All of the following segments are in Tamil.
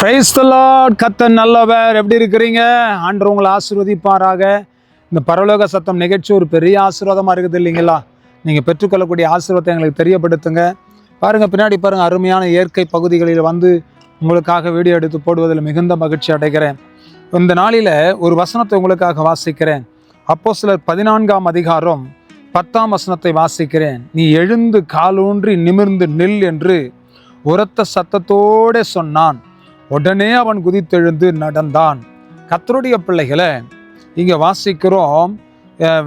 Praise the Lord. கர்த்தர் நல்லவர். எப்படி இருக்கிறீங்க? ஆண்டவர் உங்களை ஆசீர்வதிப்பாராக. இந்த பரலோக சத்தம் நிகழ்ச்சி ஒரு பெரிய ஆசீர்வாதமாக இருக்குது இல்லைங்களா? நீங்கள் பெற்றுக்கொள்ளக்கூடிய ஆசீர்வாதத்தை எங்களுக்கு தெரியப்படுத்துங்க. பாருங்கள், பின்னாடி பாருங்கள், அருமையான இயற்கை பகுதிகளில் வந்து உங்களுக்காக வீடியோ எடுத்து போடுவதில் மிகுந்த மகிழ்ச்சி அடைகிறேன். இந்த நாளில் ஒரு வசனத்தை உங்களுக்காக வாசிக்கிறேன். அப்போஸ்தலர் 14ஆம் அதிகாரம் 10ஆம் வசனத்தை வாசிக்கிறேன். நீ எழுந்து காலூன்றி நிமிர்ந்து நில் என்று உரத்த சத்தத்தோடு சொன்னான். உடனே அவன் குதித்தெழுந்து நடந்தான். கர்த்தருடைய பிள்ளைகளை, இங்கே வாசிக்கிறோம்,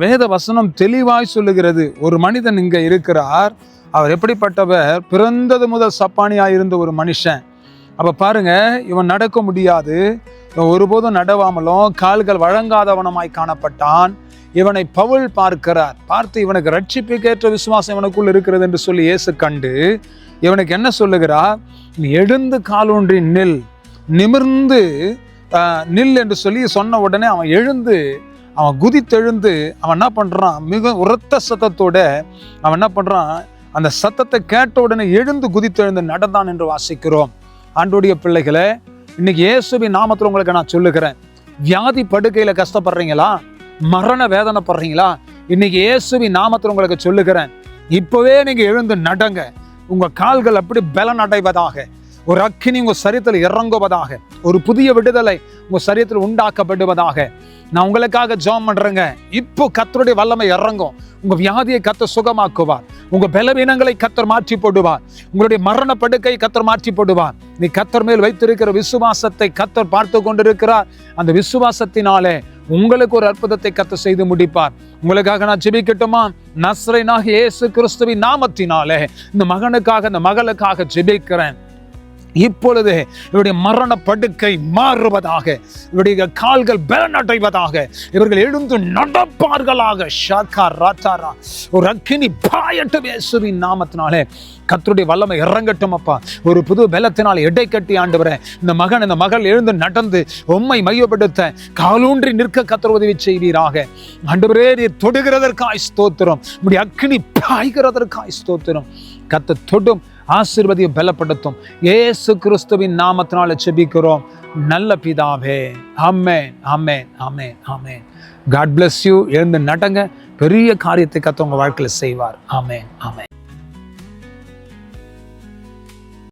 வேத வசனம் தெளிவாய் சொல்லுகிறது. ஒரு மனிதன் இங்கே இருக்கிறார். அவர் எப்படிப்பட்டவர்? பிறந்தது முதல் சப்பானியாக இருந்த ஒரு மனுஷன். அப்போ பாருங்க, இவன் நடக்க முடியாது. இவன் ஒருபோதும் நடவாமலும் கால்கள் வழங்காதவனமாய் காணப்பட்டான். இவனை பவுல் பார்க்கிறார். பார்த்து இவனுக்கு ரட்சிப்புக்கேற்ற விசுவாசம் இவனுக்குள் இருக்கிறது என்று சொல்லி இயேசு கண்டு இவனுக்கு என்ன சொல்லுகிறார்? நீ எழுந்து காலூன்றி நில், நிமிர்ந்து நில் என்று சொல்லி சொன்ன உடனே அவன் எழுந்து, அவன் குதித்தெழுந்து, அவன் என்ன பண்றான்? மிக உரத்த சத்தத்தோட அவன் என்ன பண்றான்? அந்த சத்தத்தை கேட்ட உடனே எழுந்து குதித்தெழுந்து நடந்தான் என்று வாசிக்கிறோம். ஆண்டவருடைய பிள்ளைகளை, இன்னைக்கு இயேசுவின் நாமத்தில் உங்களுக்கு நான் சொல்லுகிறேன், வியாதி படுக்கையில கஷ்டப்படுறீங்களா? மரண வேதனைப்படுறீங்களா? இன்னைக்கு இயேசுவின் நாமத்தில் உங்களுக்கு சொல்லுகிறேன், இப்பவே நீங்க எழுந்து நடங்க. உங்க கால்கள் அப்படி பலன் அடைவதாக, ஒரு அக்கினி உங்க சரீரத்தில் இறங்குவதாக, ஒரு புதிய விடுதலை உங்க சரீரத்தில் உண்டாக்கப்படுவதாக. நான் உங்களுக்காக ஜெபம் பண்றேங்க. இப்போ கர்த்தருடைய வல்லமை இறங்கும். உங்க வியாதியை கர்த்தர் சுகமாக்குவார். உங்க பலவீனங்களை கர்த்தர் மாற்றி போடுவார். உங்களுடைய மரண படுக்கை கர்த்தர் மாற்றி போடுவார். நீ கர்த்தர் மேல் வைத்திருக்கிற விசுவாசத்தை கர்த்தர் பார்த்து கொண்டிருக்கிறார். அந்த விசுவாசத்தினாலே உங்களுக்கு ஒரு அற்புதத்தை கர்த்தர் செய்து முடிப்பார். உங்களுக்காக நான் ஜெபிக்கட்டுமா? நசரேயனாகிய இயேசு கிறிஸ்துவின் நாமத்தினாலே இந்த மகனுக்காக, இந்த மகளுக்காக ஜெபிக்கிறேன். இப்பொழுது இவருடைய மரண படுக்கை மாறுவதாக, இவருடைய கால்கள் பலனடைவதாக, இவர்கள் எழுந்து நடப்பார்களாக. ஒரு அக்கினி பாயட்டும் இயேசுவின் நாமத்தினாலே. கர்த்தருடைய வல்லமை இறங்கட்டும் அப்பா. ஒரு புது பலத்தினால் எடை கட்டி ஆண்டவரே, இந்த மகன், இந்த மகள் எழுந்து நடந்து உம்மை மையப்படுத்த காலூன்றி நிற்க கர்த்தர் உதவி செய்வீராக. ஆண்டவரே, நீ தொடுகிறதற்காய் ஸ்தோத்திரம். உம்முடைய அக்கினி பாய்கிறதற்காய் ஸ்தோத்திரம். கர்த்தர் தொடும், ஆசீர்வதியை பலப்படுத்தும். இயேசு கிறிஸ்துவின் நாமத்தினால ஜெபிக்கிறோம் நல்ல பிதாவே. ஆமென், ஆமென், ஆமென், ஆமென். God bless you. எழுந்து நடங்க. பெரிய காரியத்தை கர்த்தர் உங்க வாழ்க்கையில் செய்வார். ஆமென், ஆமென்.